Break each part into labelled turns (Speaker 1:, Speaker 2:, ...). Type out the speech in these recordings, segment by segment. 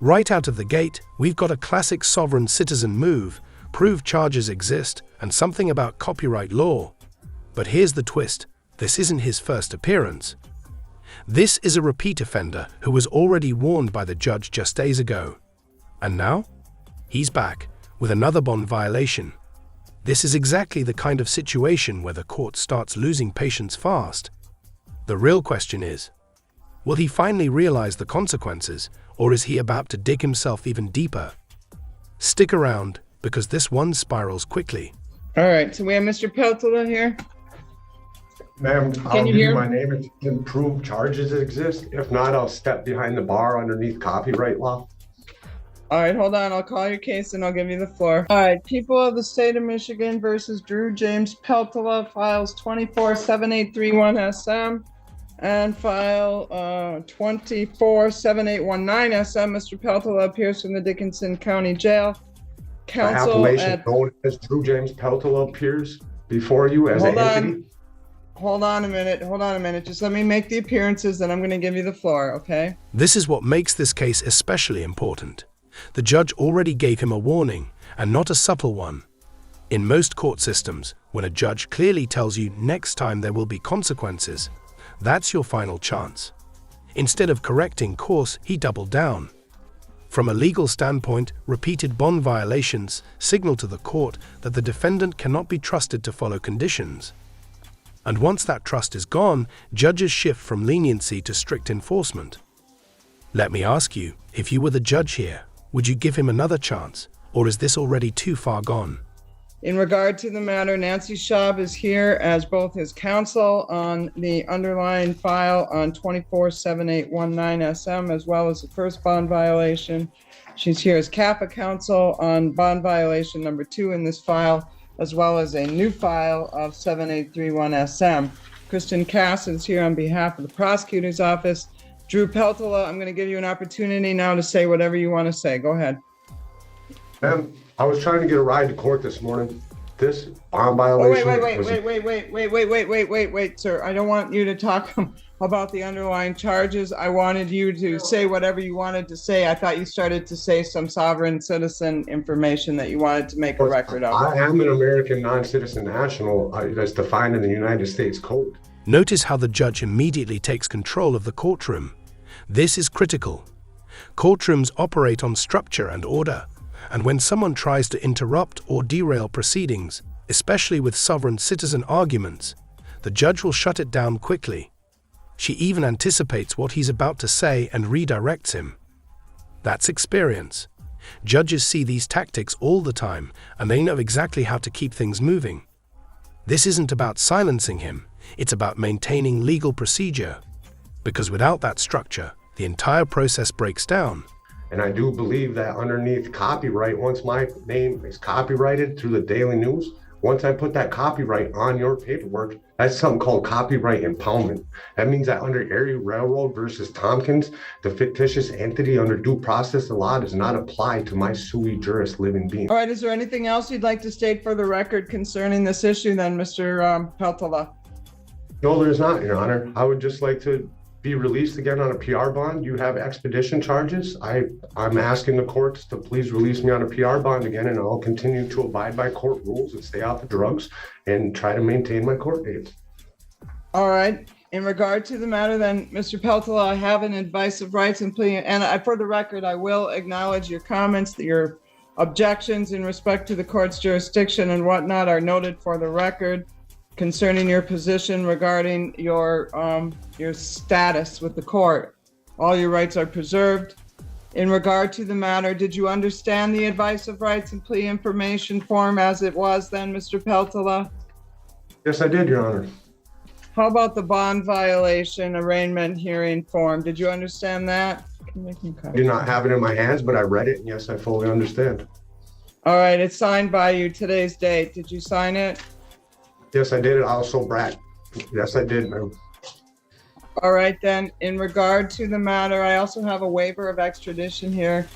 Speaker 1: Right out of the gate, we've got a classic sovereign citizen move, prove charges exist, and something about copyright law. But here's the twist, this isn't his first appearance. This is a repeat offender who was already warned by the judge just days ago. And now? He's back, with another bond violation. This is exactly the kind of situation where the court starts losing patience fast. The real question is, will he finally realize the consequences, or is he about to dig himself even deeper? Stick around, because this one spirals quickly.
Speaker 2: All right, so we have Mr. Peltola here.
Speaker 3: Ma'am, I'll give you my name if you can prove charges exist. If not, I'll step behind the bar underneath copyright law.
Speaker 2: All right, hold on. I'll call your case and I'll give you the floor. All right, people of the state of Michigan versus Drew James Peltola, files 247831 SM and file 247819 SM. Mr. Peltola appears from the Dickinson County Jail. Counsel
Speaker 3: the appellation known as Drew James Peltola appears before you as an entity.
Speaker 2: Hold on a minute. Just let me make the appearances, then I'm going to give you the floor, okay?
Speaker 1: This is what makes this case especially important. The judge already gave him a warning, and not a subtle one. In most court systems, when a judge clearly tells you next time there will be consequences, that's your final chance. Instead of correcting course, he doubled down. From a legal standpoint, repeated bond violations signal to the court that the defendant cannot be trusted to follow conditions. And once that trust is gone, judges shift from leniency to strict enforcement. Let me ask you, if you were the judge here, would you give him another chance, or is this already too far gone?
Speaker 2: In regard to the matter, Nancy Schaub is here as both his counsel on the underlying file on 247819 SM, as well as the first bond violation. She's here as CAFA counsel on bond violation number 2 in this file, as well as a new file of 7831 SM. Kristen Cass is here on behalf of the prosecutor's office. Drew Peltola, I'm going to give you an opportunity now to say whatever you want to say. Go ahead.
Speaker 3: Ma'am, I was trying to get a ride to court this morning. This bond violation.
Speaker 2: Wait, sir. I don't want you to talk about the underlying charges. I wanted you to say whatever you wanted to say. I thought you started to say some sovereign citizen information that you wanted to make a record of.
Speaker 3: I am an American non-citizen national that's defined in the United States Code.
Speaker 1: Notice how the judge immediately takes control of the courtroom. This is critical. Courtrooms operate on structure and order, and when someone tries to interrupt or derail proceedings, especially with sovereign citizen arguments, the judge will shut it down quickly. She even anticipates what he's about to say and redirects him. That's experience. Judges see these tactics all the time, and they know exactly how to keep things moving. This isn't about silencing him, it's about maintaining legal procedure. Because without that structure, the entire process breaks down.
Speaker 3: And I do believe that underneath copyright, once my name is copyrighted through the Daily News, once I put that copyright on your paperwork, that's something called copyright impoundment. That means that under Erie Railroad versus Tompkins, the fictitious entity under due process of law does not apply to my sui juris living being.
Speaker 2: All right, is there anything else you'd like to state for the record concerning this issue then, Mr. Peltola?
Speaker 3: No, there's not, Your Honor. I would just like to be released again on a PR bond. You have expedition charges. I'm asking the courts to please release me on a PR bond again, and I'll continue to abide by court rules and stay off of drugs and try to maintain my court dates.
Speaker 2: All right. In regard to the matter then, Mr. Peltola, I have an advice of rights and plea, and for the record, I will acknowledge your comments, your objections in respect to the court's jurisdiction and whatnot are noted for the record. Concerning your position regarding your status with the court. All your rights are preserved. In regard to the matter, did you understand the advice of rights and plea information form as it was then, Mr. Peltola?
Speaker 3: Yes, I did, Your Honor.
Speaker 2: How about the bond violation arraignment hearing form? Did you understand that?
Speaker 3: I do not have it in my hands, but I read it, and yes, I fully understand.
Speaker 2: All right, it's signed by you. Today's date. Did you sign it?
Speaker 3: Yes, I did. I also brat. Yes, I did, ma'am.
Speaker 2: All right, then. In regard to the matter, I also have a waiver of extradition here.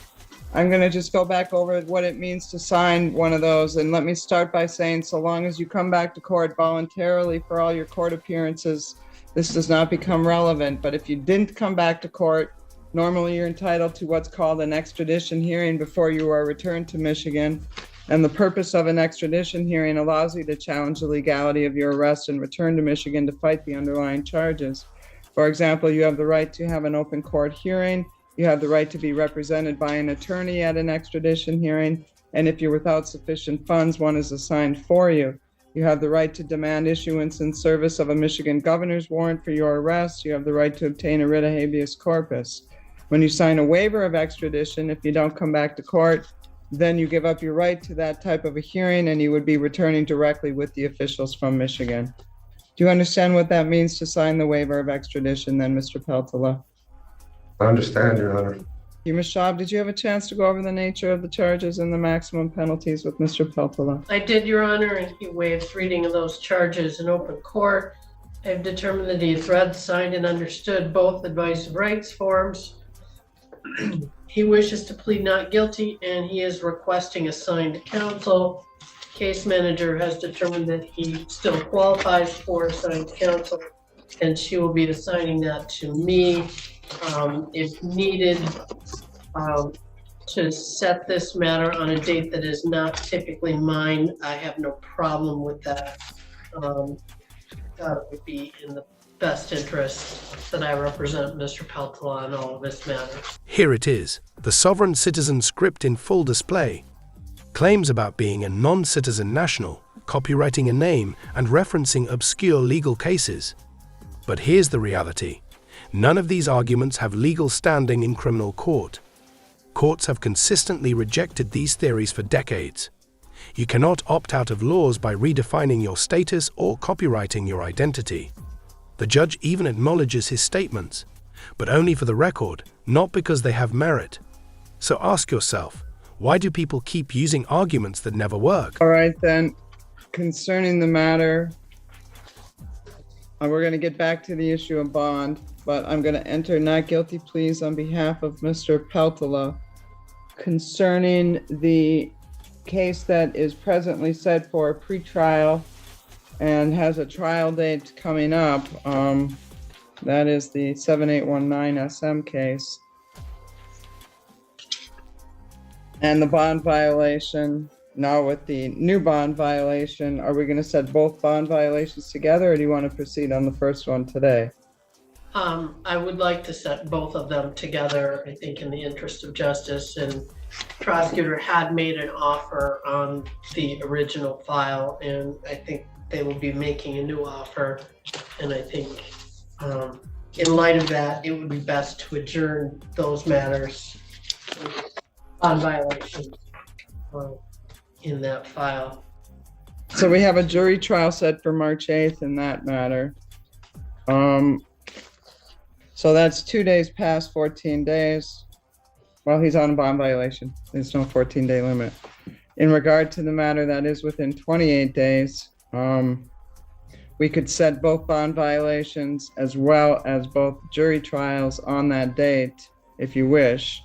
Speaker 2: I'm going to just go back over what it means to sign one of those. And let me start by saying, so long as you come back to court voluntarily for all your court appearances, this does not become relevant. But if you didn't come back to court, Normally, you're entitled to what's called an extradition hearing before you are returned to Michigan. And the purpose of an extradition hearing allows you to challenge the legality of your arrest and return to Michigan to fight the underlying charges. For example, you have the right to have an open court hearing. You have the right to be represented by an attorney at an extradition hearing. And if you're without sufficient funds, one is assigned for you. You have the right to demand issuance and service of a Michigan governor's warrant for your arrest. You have the right to obtain a writ of habeas corpus. When you sign a waiver of extradition, if you don't come back to court, then you give up your right to that type of a hearing and you would be returning directly with the officials from Michigan. Do you understand what that means to sign the waiver of extradition then, Mr. Peltola?
Speaker 3: I understand, Your Honor.
Speaker 2: You, Ms. Schaub, did you have a chance to go over the nature of the charges and the maximum penalties with Mr. Peltola?
Speaker 4: I did, Your Honor, and he waives reading of those charges in open court. I've determined that he has read, signed, and understood both advice of rights forms. He wishes to plead not guilty, and he is requesting assigned counsel. Case manager has determined that he still qualifies for assigned counsel, and she will be assigning that to me. If needed, to set this matter on a date that is not typically mine, I have no problem with that. That would be in the best interest that I represent Mr. Peltola in all of this matter.
Speaker 1: Here it is, the sovereign citizen script in full display. Claims about being a non-citizen national, copywriting a name, and referencing obscure legal cases. But here's the reality. None of these arguments have legal standing in criminal court. Courts have consistently rejected these theories for decades. You cannot opt out of laws by redefining your status or copywriting your identity. The judge even acknowledges his statements, but only for the record, not because they have merit. So ask yourself, why do people keep using arguments that never work?
Speaker 2: All right, then, concerning the matter, we're going to get back to the issue of bond, but I'm going to enter not guilty pleas on behalf of Mr. Peltola concerning the case that is presently set for a pretrial and has a trial date coming up. That is the 7819 SM case. And the bond violation, now with the new bond violation, are we going to set both bond violations together, or do you want to proceed on the first one today?
Speaker 4: I would like to set both of them together, I think, in the interest of justice. And prosecutor had made an offer on the original file, and I think they will be making a new offer. And I think in light of that, it would be best to adjourn those matters on violations in that file.
Speaker 2: So we have a jury trial set for March 8th in that matter. So that's 2 days past 14 days. Well, he's on a bond violation. There's no 14-day limit. In regard to the matter that is within 28 days, we could set both bond violations as well as both jury trials on that date, if you wish.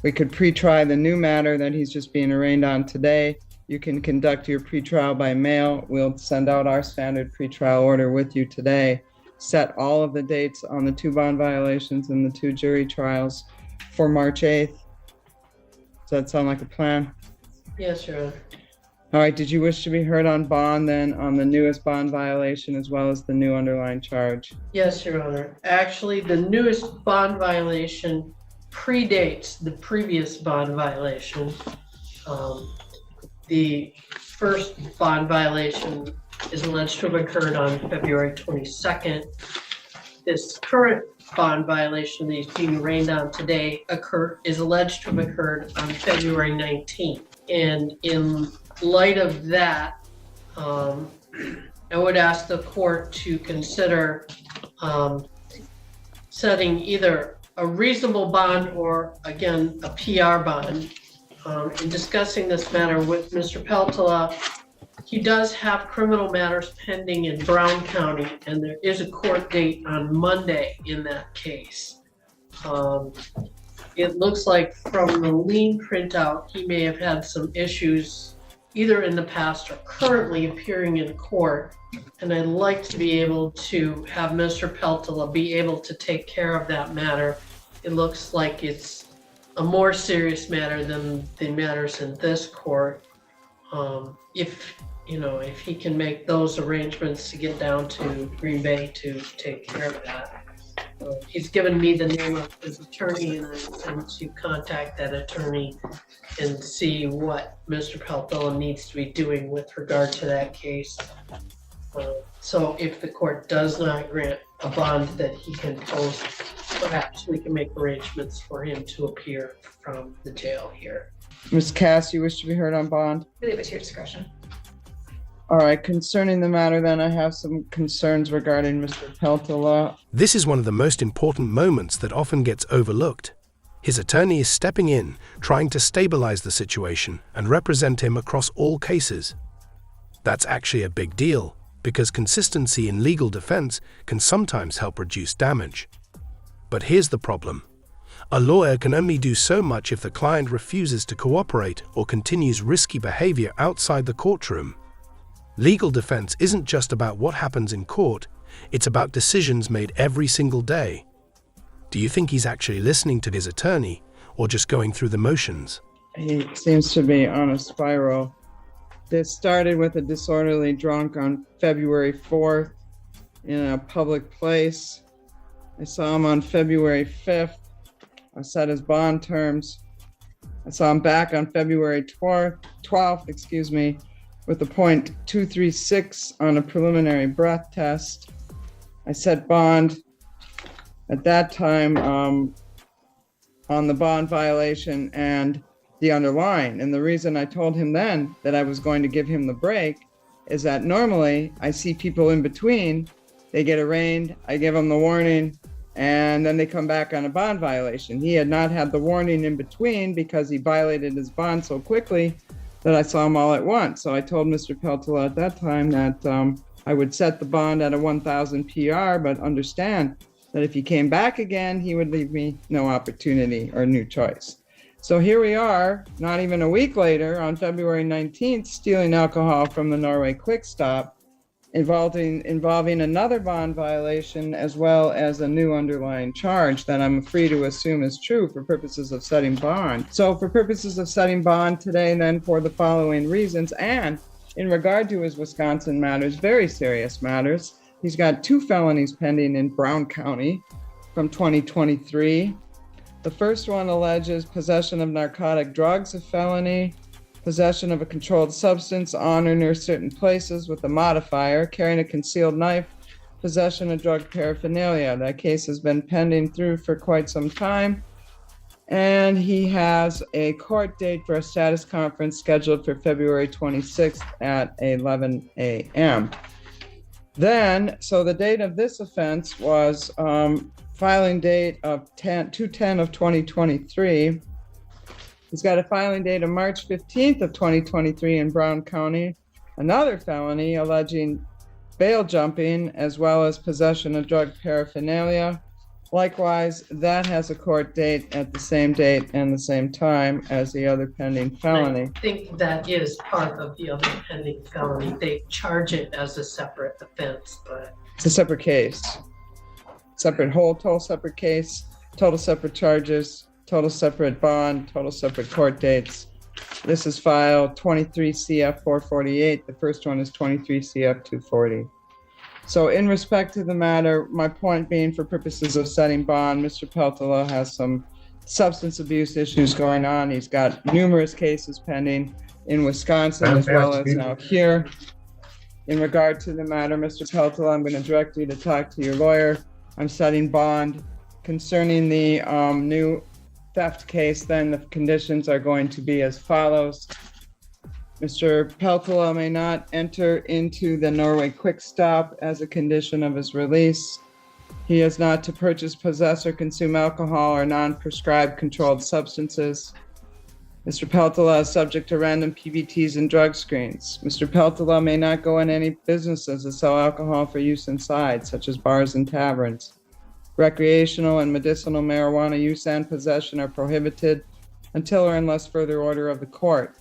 Speaker 2: We could pre-try the new matter that he's just being arraigned on today. You can conduct your pre-trial by mail. We'll send out our standard pre-trial order with you today. Set all of the dates on the 2 bond violations and the 2 jury trials for March 8th. Does that sound like a plan?
Speaker 4: Yes, Your Honor.
Speaker 2: All right, did you wish to be heard on bond then on the newest bond violation as well as the new underlying charge?
Speaker 4: Yes, Your Honor. Actually, the newest bond violation predates the previous bond violation. The first bond violation is alleged to have occurred on February 22nd. This current bond violation that he's being arraigned on today is alleged to have occurred on February 19th. And in light of that, I would ask the court to consider setting either a reasonable bond or, again, a PR bond. In discussing this matter with Mr. Peltola, he does have criminal matters pending in Brown County, and there is a court date on Monday in that case. It looks like from the lien printout, he may have had some issues either in the past or currently appearing in court. And I'd like to be able to have Mr. Peltola be able to take care of that matter it looks like it's a more serious matter than the matters in this court. If he can make those arrangements to get down to Green Bay to take care of that. He's given me the name of his attorney, and I'm going to contact that attorney and see what Mr. Palpella needs to be doing with regard to that case. So if the court does not grant a bond that he can post, perhaps we can make arrangements for him to appear from the jail here.
Speaker 2: Ms. Cass, you wish to be heard on bond?
Speaker 5: I leave it to your discretion.
Speaker 2: All right, concerning the matter then, I have some concerns regarding Mr. Peltola.
Speaker 1: This is one of the most important moments that often gets overlooked. His attorney is stepping in, trying to stabilize the situation and represent him across all cases. That's actually a big deal, because consistency in legal defense can sometimes help reduce damage. But here's the problem. A lawyer can only do so much if the client refuses to cooperate or continues risky behavior outside the courtroom. Legal defense isn't just about what happens in court, it's about decisions made every single day. Do you think he's actually listening to his attorney or just going through the motions?
Speaker 2: He seems to be on a spiral. This started with a disorderly drunk on February 4th in a public place. I saw him on February 5th. I set his bond terms. I saw him back on February 12th, with a .236 on a preliminary breath test. I set bond at that time on the bond violation and the underlying. And the reason I told him then that I was going to give him the break is that normally I see people in between, they get arraigned, I give them the warning, and then they come back on a bond violation. He had not had the warning in between because he violated his bond so quickly that I saw him all at once. So I told Mr. Peltola at that time that I would set the bond at a 1,000 PR, but understand that if he came back again, he would leave me no opportunity or new choice. So here we are, not even a week later, on February 19th, stealing alcohol from the Norway Quick Stop, involving another bond violation as well as a new underlying charge that I'm free to assume is true for purposes of setting bond. So for purposes of setting bond today, then, for the following reasons, and in regard to his Wisconsin matters, very serious matters, he's got 2 felonies pending in Brown County from 2023. The first one alleges possession of narcotic drugs, a felony, possession of a controlled substance on or near certain places with a modifier, carrying a concealed knife, possession of drug paraphernalia. That case has been pending through for quite some time. And he has a court date for a status conference scheduled for February 26th at 11 a.m. Then, so the date of this offense was filing date of 2/10 of 2023. He's got a filing date of March 15th of 2023 in Brown County, another felony alleging bail jumping as well as possession of drug paraphernalia. Likewise, that has a court date at the same date and the same time as the other pending felony.
Speaker 4: I think that is part of the other pending felony. They charge it as a separate offense, but
Speaker 2: It's a separate case. Total separate case, total separate charges, total separate bond, total separate court dates. This is file 23 CF 448. The first one is 23 CF 240. So in respect to the matter, my point being for purposes of setting bond, Mr. Peltola has some substance abuse issues going on. He's got numerous cases pending in Wisconsin as well as now here. In regard to the matter, Mr. Peltola, I'm going to direct you to talk to your lawyer. I'm setting bond. Concerning the new theft case, then the conditions are going to be as follows. Mr. Peltola may not enter into the Norway Quick Stop as a condition of his release. He is not to purchase, possess, or consume alcohol or non-prescribed controlled substances. Mr. Peltola is subject to random PBTs and drug screens. Mr. Peltola may not go in any businesses that sell alcohol for use inside, such as bars and taverns. Recreational and medicinal marijuana use and possession are prohibited until or unless further order of the court.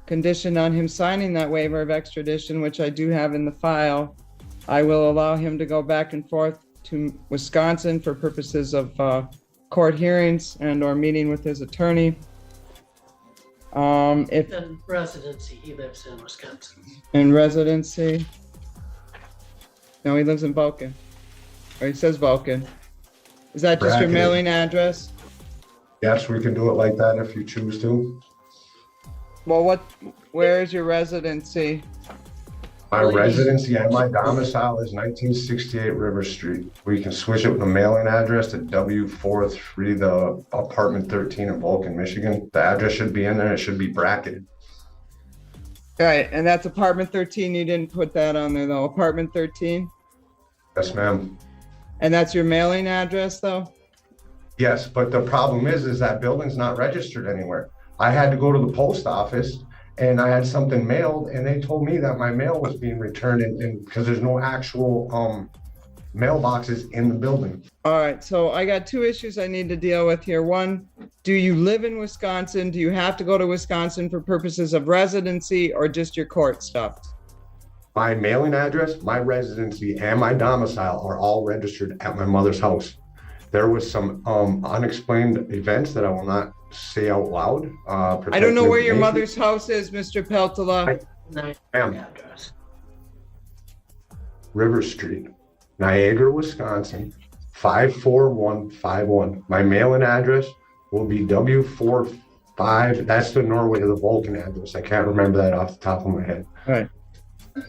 Speaker 2: Conditioned on him signing that waiver of extradition, which I do have in the file, I will allow him to go back and forth to Wisconsin for purposes of court hearings and or meeting with his attorney. If
Speaker 4: And residency, he lives in Wisconsin.
Speaker 2: in residency. No, he lives in Vulcan. Or he says Vulcan. Is that just your
Speaker 3: Bracketed.
Speaker 2: mailing address?
Speaker 3: Yes, we can do it like that if you choose to.
Speaker 2: Well, where is your residency?
Speaker 3: My
Speaker 4: Really?
Speaker 3: residency and my domicile is 1968 River Street. We can switch it with a mailing address to W43, the apartment 13 in Vulcan, Michigan. The address should be in there. It should be bracketed.
Speaker 2: Right, and that's apartment 13. You didn't put that on there though. Apartment 13?
Speaker 3: Yes, ma'am.
Speaker 2: And that's your mailing address though?
Speaker 3: Yes, but the problem is that building's not registered anywhere. I had to go to the post office and I had something mailed and they told me that my mail was being returned and because there's no actual mailboxes in the building.
Speaker 2: All right, so I got two issues I need to deal with here. One, do you live in Wisconsin? Do you have to go to Wisconsin for purposes of residency or just your court stuff?
Speaker 3: My mailing address, my residency, and my domicile are all registered at my mother's house. There was some unexplained events that I will not say out loud.
Speaker 2: I don't know where your mother's house is, Mr. Peltola.
Speaker 4: Nine
Speaker 3: Ma'am.
Speaker 4: address.
Speaker 3: River Street, Niagara, Wisconsin, 54151. My mailing address will be W45. That's the Norway, the Vulcan address. I can't remember that off the top of my head.
Speaker 2: All right.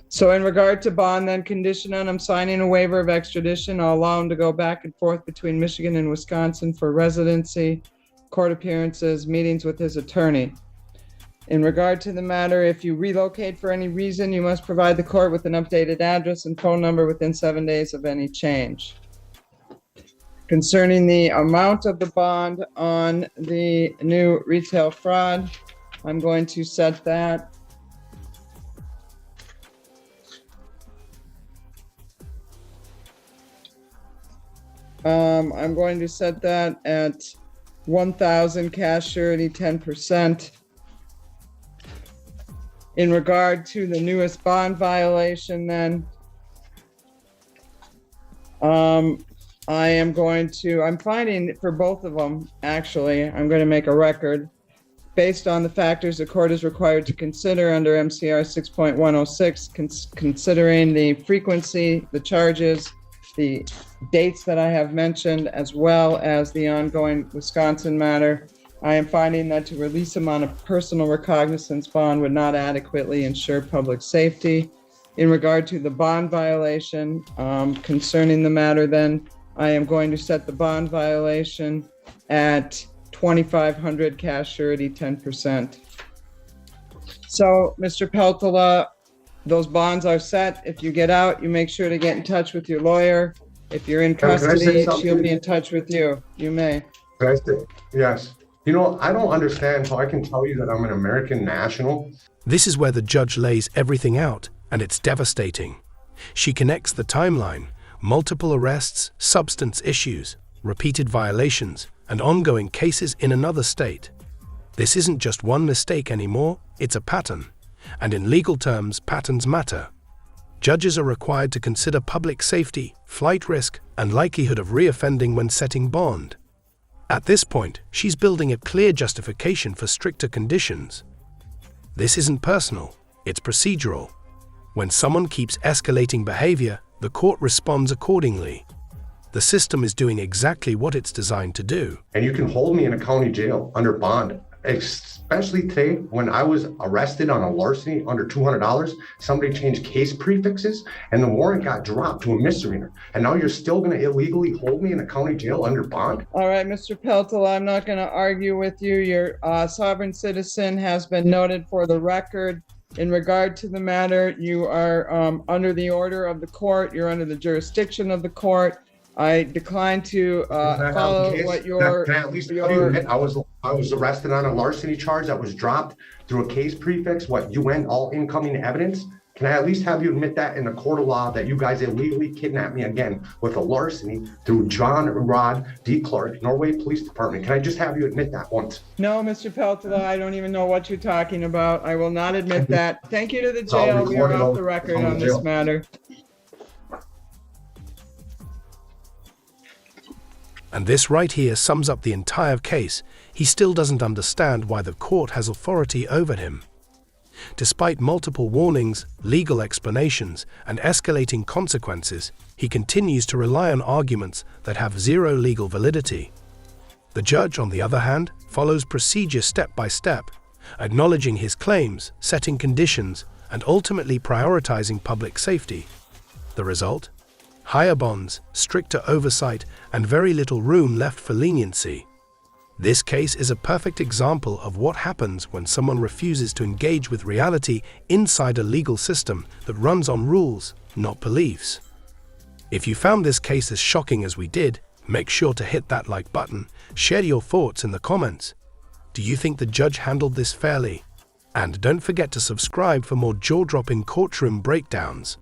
Speaker 2: So in regard to bond, then condition on him signing a waiver of extradition, I'll allow him to go back and forth between Michigan and Wisconsin for residency, court appearances, meetings with his attorney. In regard to the matter, if you relocate for any reason, you must provide the court with an updated address and phone number within 7 days of any change. Concerning the amount of the bond on the new retail fraud, I'm going to set that I'm going to set that at 1,000 cash surety, 10%. In regard to the newest bond violation, then, I'm finding for both of them, actually, I'm going to make a record based on the factors the court is required to consider under MCR 6.106, considering the frequency, the charges, the dates that I have mentioned, as well as the ongoing Wisconsin matter. I am finding that to release him on a personal recognizance bond would not adequately ensure public safety. In regard to the bond violation, concerning the matter, then I am going to set the bond violation at 2,500 cash surety, 10%. So, Mr. Peltola, those bonds are set. If you get out, you make sure to get in touch with your lawyer. If you're in
Speaker 3: Can I say
Speaker 2: custody,
Speaker 3: something?
Speaker 2: she'll be in touch with you. You may.
Speaker 3: Can I say- Yes. You know, I don't understand how I can tell you that I'm an American national.
Speaker 1: This is where the judge lays everything out, and it's devastating. She connects the timeline, multiple arrests, substance issues, repeated violations, and ongoing cases in another state. This isn't just one mistake anymore, it's a pattern. And in legal terms, patterns matter. Judges are required to consider public safety, flight risk, and likelihood of reoffending when setting bond. At this point, she's building a clear justification for stricter conditions. This isn't personal, it's procedural. When someone keeps escalating behavior, the court responds accordingly. The system is doing exactly what it's designed to do.
Speaker 3: And you can hold me in a county jail under bond. Especially today, when I was arrested on a larceny under $200, somebody changed case prefixes and the warrant got dropped to a misdemeanor. And now you're still going to illegally hold me in a county jail under bond?
Speaker 2: All right, Mr. Peltola, I'm not going to argue with you. Your sovereign citizen has been noted for the record. In regard to the matter, you are under the order of the court. You're under the jurisdiction of the court. I decline to follow what your...
Speaker 3: Can I at least tell you, admit I was arrested on a larceny charge that was dropped through a case prefix, UN, all incoming evidence? Can I at least have you admit that in the court of law that you guys illegally kidnapped me again with a larceny through John Rod D. Clark, Norway Police Department? Can I just have you admit that once?
Speaker 2: No, Mr. Peltola, I don't even know what you're talking about. I will not admit that. Thank you to the
Speaker 3: all
Speaker 2: jail. We are
Speaker 3: recorded
Speaker 2: off the record
Speaker 3: on the
Speaker 2: on this
Speaker 3: jail.
Speaker 2: matter.
Speaker 1: And this right here sums up the entire case. He still doesn't understand why the court has authority over him. Despite multiple warnings, legal explanations, and escalating consequences, he continues to rely on arguments that have zero legal validity. The judge, on the other hand, follows procedure step by step, acknowledging his claims, setting conditions, and ultimately prioritizing public safety. The result? Higher bonds, stricter oversight, and very little room left for leniency. This case is a perfect example of what happens when someone refuses to engage with reality inside a legal system that runs on rules, not beliefs. If you found this case as shocking as we did, make sure to hit that like button, share your thoughts in the comments. Do you think the judge handled this fairly? And don't forget to subscribe for more jaw-dropping courtroom breakdowns.